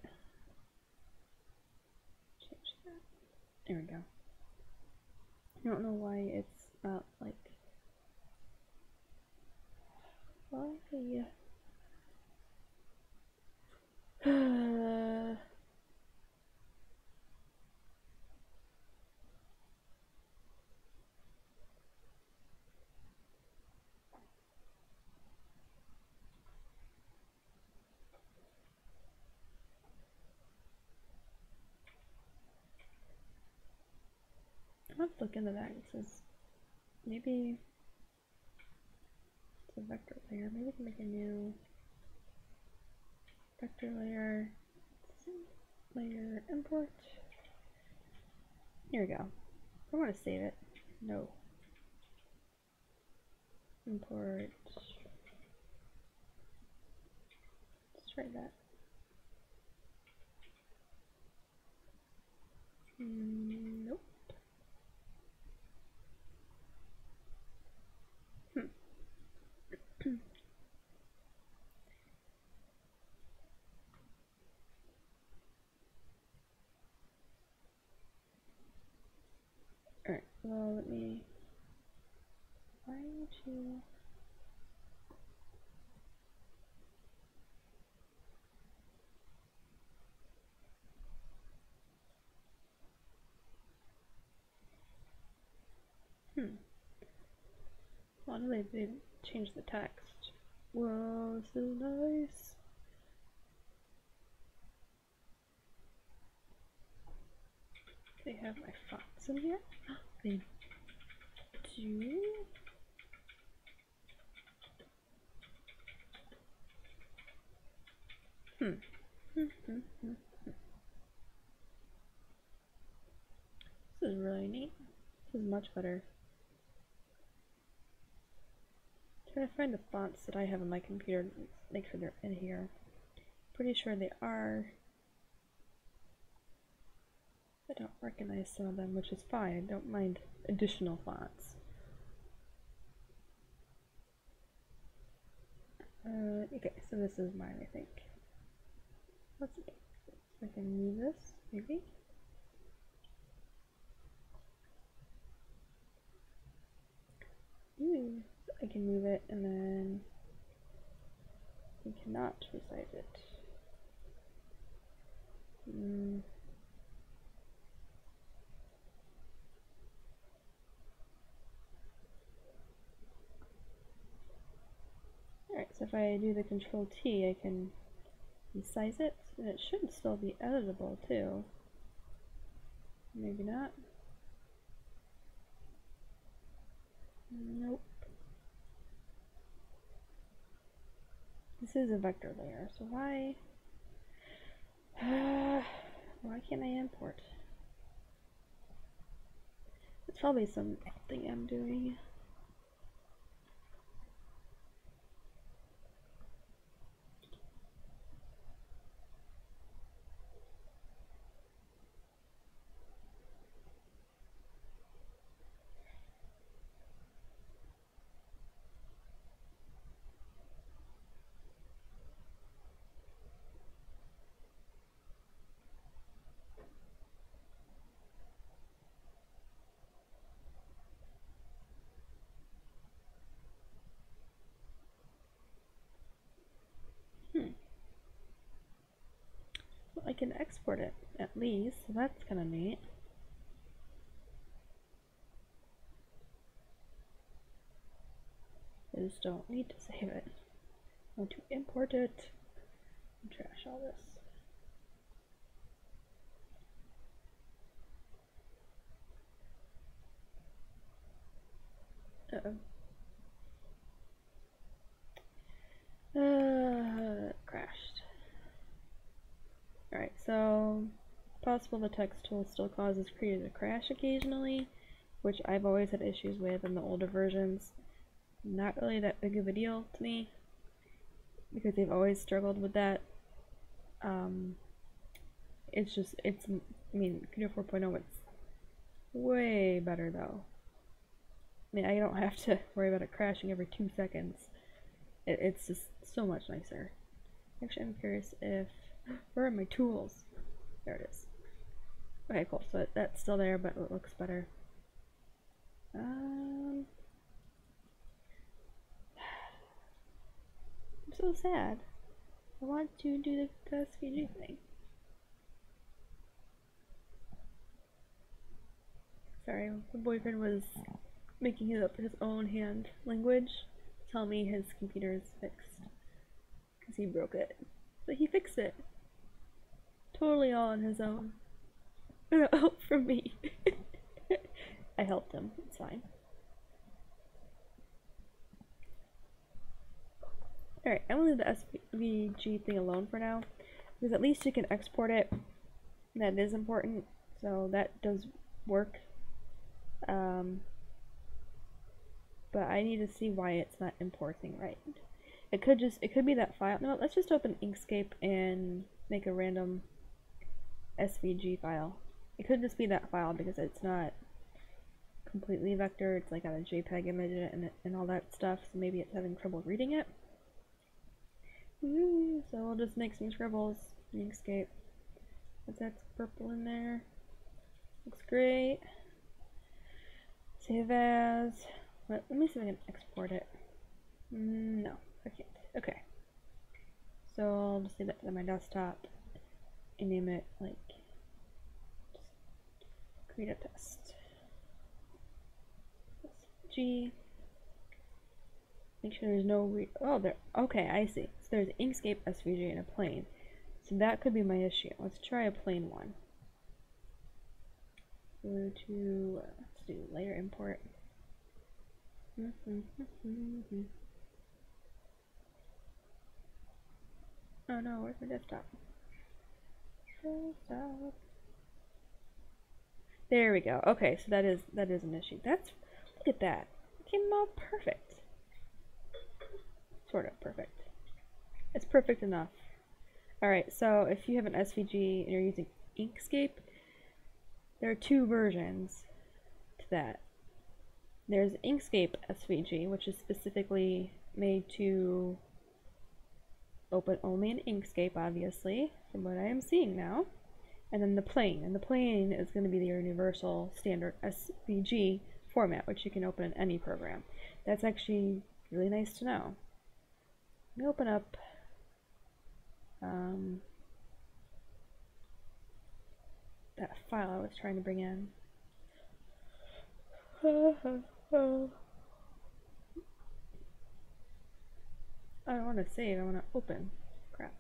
Change that. There we go. I don't know why it's not like. Why? I'll have to look into that. It says maybe it's a vector layer. Maybe we can make a new vector layer. Layer import. Here we go. I want to save it. No. Import. Let's try that. Nope. Alright, well, let me. Why would you. Well, I know they did change the text. Whoa, this is nice. They have my fonts in here. They do. This is really neat. This is much better. I'm trying to find the fonts that I have on my computer. Make sure they're in here. Pretty sure they are. I don't recognize some of them, which is fine. I don't mind additional fonts. Okay, so this is mine, I think. Let's see. So I can move this, maybe. Ooh, so I can move it, and then we cannot resize it. Alright, so if I do the Control T, I can resize it, and it should still be editable too. Maybe not. Nope. This is a vector layer, so why can't I import? It's probably something I'm doing. Well, I can export it at least, so that's kind of neat. I just don't need to save it. I want to import it and trash all this. Crashed. Alright, so possible the text tool still causes Krita to crash occasionally, which I've always had issues with in the older versions. Not really that big of a deal to me, because they've always struggled with that. I mean, Krita 4.0, it's way better though. I mean, I don't have to worry about it crashing every 2 seconds. It's just so much nicer. Actually, I'm curious if... Where are my tools? There it is. Okay, cool. So that's still there, but it looks better. I'm so sad. I want to do the SVG thing. Sorry, my boyfriend was making up his own hand language to tell me his computer is fixed. Because he broke it. But he fixed it. Totally all on his own. No help from me. I helped him. It's fine. Alright, I'm gonna leave the SVG thing alone for now. Because at least you can export it. That is important. So that does work. But I need to see why it's not importing right. It could be that file. No, let's just open Inkscape and make a random SVG file. It could just be that file because it's not completely vector. It's like got a JPEG image in it and all that stuff. So maybe it's having trouble reading it. So we'll just make some scribbles in Inkscape. That's purple in there. Looks great. Save as. Let me see if I can export it. No, I can't. Okay. So I'll just leave that to my desktop and name it like just Krita test. SVG. Make sure there's no oh there. Okay, I see. So there's Inkscape SVG and a plain. So that could be my issue. Let's try a plain one. Go to let's do layer import. Oh no, where's my desktop? There we go. Okay, so that is an issue. Look at that. It came out perfect. Sort of perfect. It's perfect enough. Alright, so if you have an SVG and you're using Inkscape, there are 2 versions to that. There's Inkscape SVG, which is specifically made to open only in Inkscape, obviously, from what I am seeing now. And then the plain. And the plain is going to be the universal standard SVG format, which you can open in any program. That's actually really nice to know. Let me open up that file I was trying to bring in. I don't want to save, I want to open. Crap.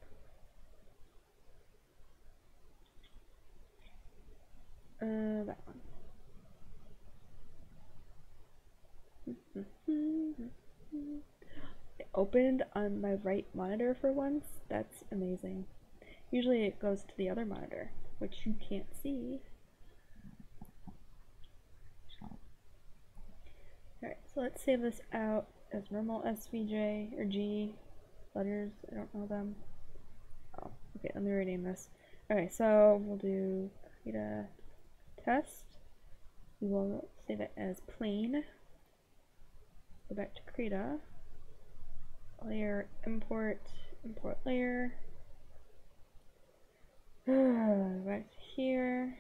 That one. It opened on my right monitor for once. That's amazing. Usually it goes to the other monitor, which you can't see. Alright, so let's save this out as normal SVJ or G letters. I don't know them. Oh, okay, let me rename this. Okay, so we'll do Krita test. We will save it as plain. Go back to Krita. Layer import layer. Back to here.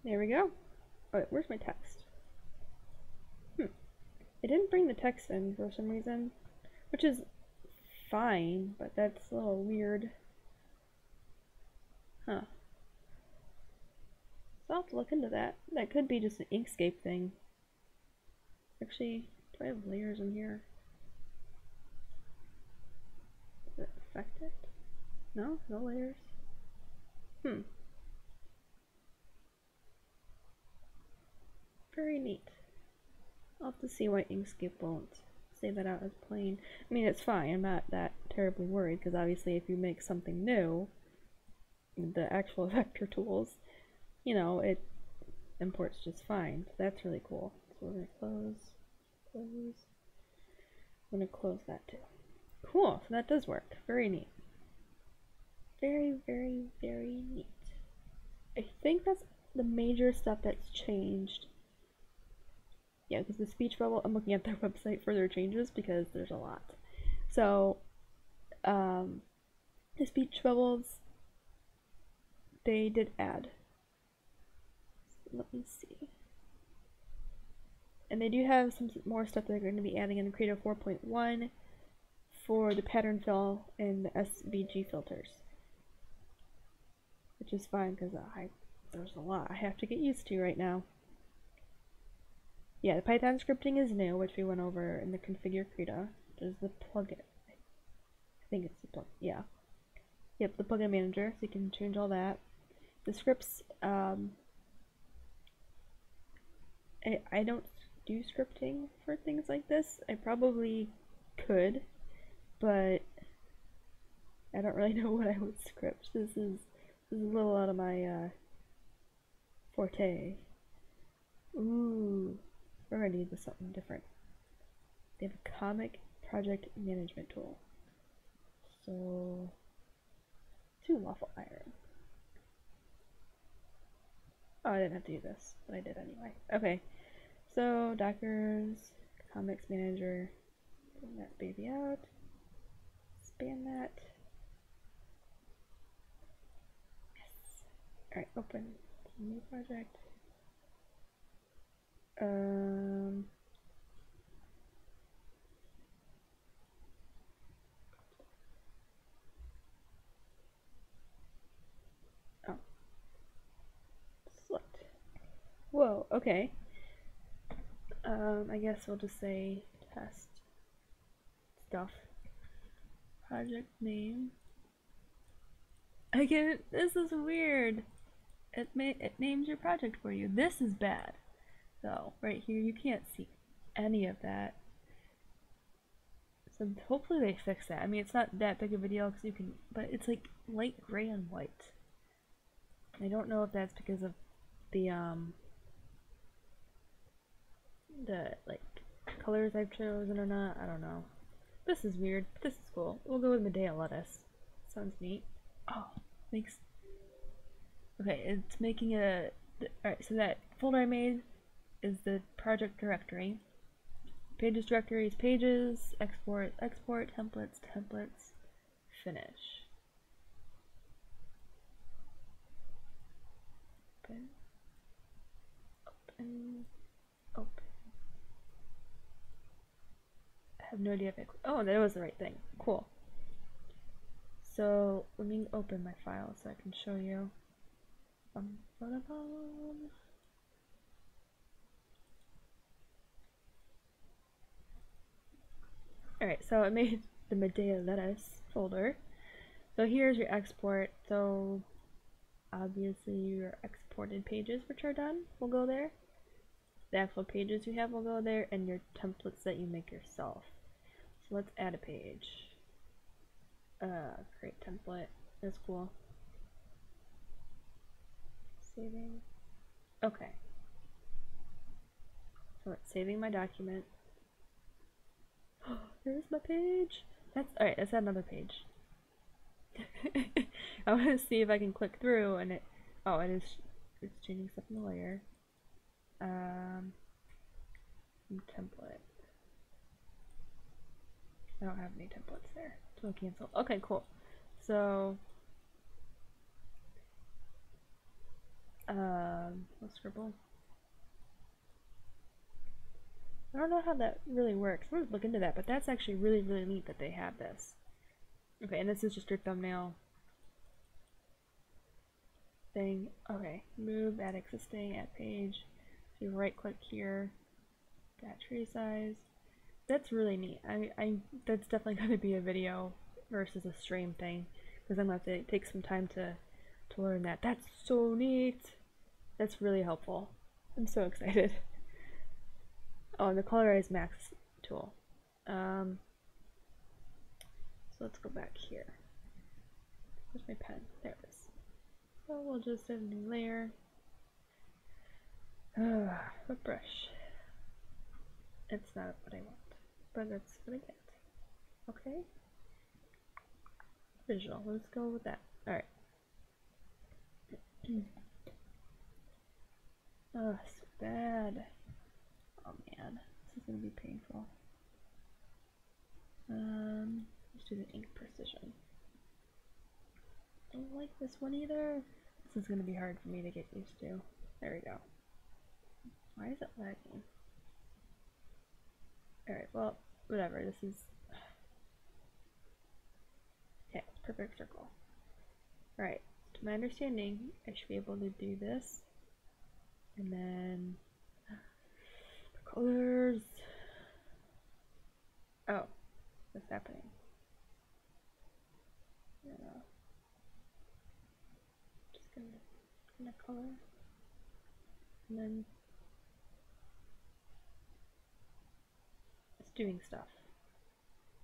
There we go. Oh, where's my text? It didn't bring the text in for some reason, which is fine, but that's a little weird. Huh. So I'll have to look into that. That could be just an Inkscape thing. Actually, do I have layers in here? Does it affect it? No? No layers? very neat. I'll have to see why Inkscape won't say that out as plain. I mean, it's fine. I'm not that terribly worried, because obviously if you make something new, the actual vector tools, you know, it imports just fine. So that's really cool. So we're going to close. I'm going to close that too. Cool, so that does work. Very neat. Very, very, very neat. I think that's the major stuff that's changed. Yeah, because the speech bubble, I'm looking at their website for their changes because there's a lot. So, the speech bubbles, they did add. So let me see. And they do have some more stuff they're going to be adding in Krita 4.1 for the pattern fill and the SVG filters. Which is fine because there's a lot I have to get used to right now. Yeah, the Python scripting is new, which we went over in the configure Krita. There's the plugin. I think it's the plugin. Yeah. Yep, the plugin manager, so you can change all that. The scripts, I don't do scripting for things like this. I probably could, but I don't really know what I would script. This is a little out of my forte. Ooh, we're gonna need something different. They have a comic project management tool. So, 2 waffle iron. Oh, I didn't have to do this, but I did anyway. Okay, so Docker's comics manager. Bring that baby out. Expand that. Yes. Alright, open new project. Oh. Select. Whoa, okay. I guess we'll just say test stuff. Project name. Again, this is weird. It names your project for you. This is bad. So, right here, you can't see any of that. So hopefully they fix that. I mean, it's not that big of a deal because you can, but it's like light gray and white. I don't know if that's because of the like colors I've chosen or not. I don't know. This is weird, but this is cool. We'll go with Medea lettuce. Sounds neat. Oh, makes. Okay, it's making a. Alright, so that folder I made is the project directory. Pages directory is pages, export, templates, finish. Open. I have no idea if oh, that was the right thing. Cool. So let me open my file so I can show you. Alright, so I made the Medea lettuce folder. So here's your export. So obviously your exported pages which are done will go there. The actual pages you have will go there, and your templates that you make yourself. So let's add a page. Create template. That's cool. Saving. Okay. So it's saving my document. There's my page. That's alright, let's add another page. I want to see if I can click through and it it's changing stuff in the layer. Template. I don't have any templates there. So cancel. Okay, cool. So let's scribble. I don't know how that really works. I'm gonna look into that, but that's actually really, really neat that they have this. Okay, and this is just your thumbnail thing. Okay, move, add existing, add page. So you right click here, add tree size. That's really neat. That's definitely going to be a video versus a stream thing because I'm going to have to take some time to learn that. That's so neat. That's really helpful. I'm so excited. Oh, and the colorize max tool. So let's go back here. Where's my pen? There it is. So we'll just add a new layer. What brush? It's not what I want, but that's what I get. Okay. Visual. Let's go with that. All right. Oh, so bad. Oh man, this is gonna be painful. Let's do the ink precision. I don't like this one either. This is gonna be hard for me to get used to. There we go. Why is it lagging? Alright, well, whatever. This is... Okay, perfect circle. Alright, to my understanding, I should be able to do this. And then... the colors... Oh, what's happening? I don't know. Just gonna color. And then... it's doing stuff.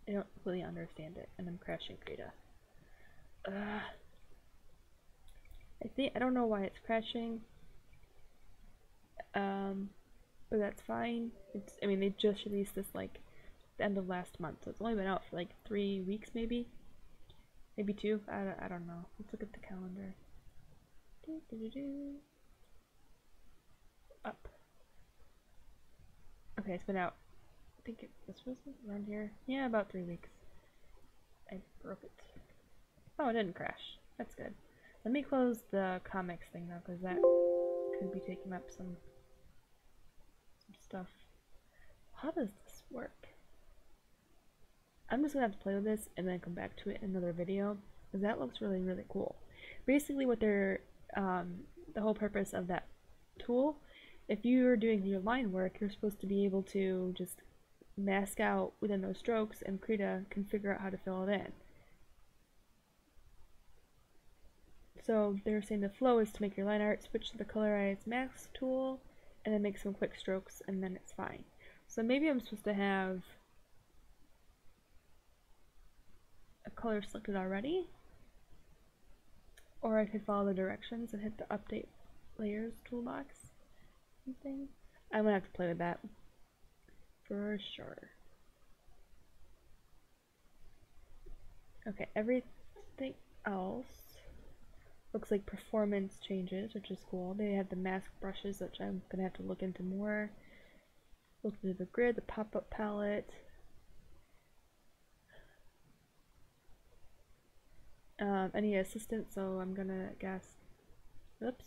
I don't really understand it, and I'm crashing Krita. I don't know why it's crashing. But that's fine. I mean, they just released this like the end of last month, so it's only been out for like 3 weeks, maybe 2. I don't know. Let's look at the calendar. Up. Okay, it's been out. I think it was supposed to be around here. Yeah, about 3 weeks. I broke it. Oh, it didn't crash. That's good. Let me close the comics thing though, because that could be taking up some stuff. How does this work? I'm just gonna have to play with this and then come back to it in another video, because that looks really, really cool. Basically what they're, the whole purpose of that tool, if you're doing your line work, you're supposed to be able to just mask out within those strokes, and Krita can figure out how to fill it in. So they're saying the flow is to make your line art, switch to the colorize mask tool, and then make some quick strokes, and then it's fine. So maybe I'm supposed to have a color selected already, or I could follow the directions and hit the update layers toolbox thing. I'm gonna have to play with that for sure. Okay, everything else looks like performance changes, which is cool. They have the mask brushes, which I'm gonna have to look into more. Look into the grid, the pop-up palette. Any assistance, so I'm gonna guess. Oops,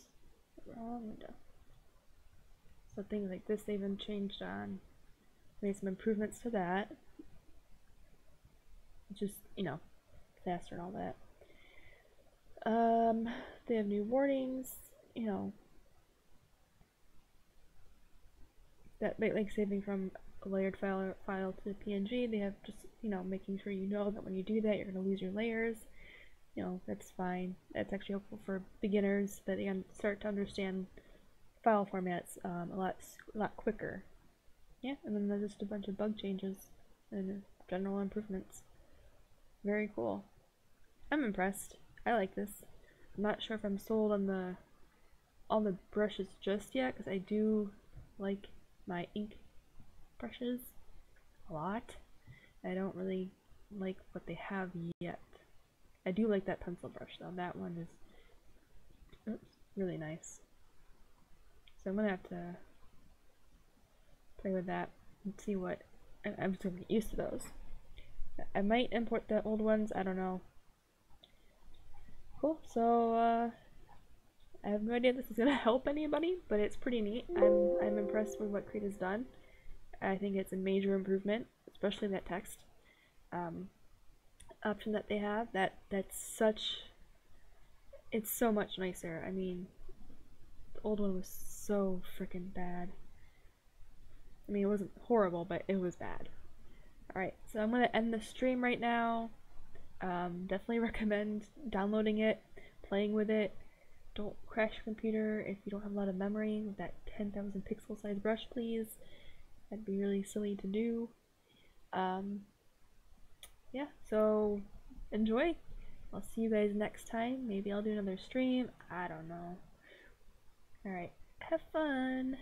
wrong window. So things like this, they even changed on. Made some improvements to that. Just, you know, faster and all that. They have new warnings, you know, that like saving from a layered file to PNG. They have just, you know, making sure you know that when you do that, you're going to lose your layers. You know, that's fine. That's actually helpful for beginners, that they can start to understand file formats a lot quicker. Yeah, and then there's just a bunch of bug changes and general improvements. Very cool. I'm impressed. I like this. I'm not sure if I'm sold on all the brushes just yet, because I do like my ink brushes a lot. I don't really like what they have yet. I do like that pencil brush though. That one is really nice. So I'm gonna have to play with that and see what. I'm still getting used to those. I might import the old ones. I don't know. Cool. So I have no idea if this is gonna help anybody, but it's pretty neat. I'm impressed with what Krita's done. I think it's a major improvement, especially that text option that they have. It's so much nicer. I mean, the old one was so freaking bad. I mean, it wasn't horrible, but it was bad. Alright, so I'm gonna end the stream right now. Definitely recommend downloading it, playing with it. Don't crash your computer if you don't have a lot of memory with that 10,000 pixel size brush, please. That'd be really silly to do. Yeah, so enjoy. I'll see you guys next time. Maybe I'll do another stream. I don't know. Alright, have fun.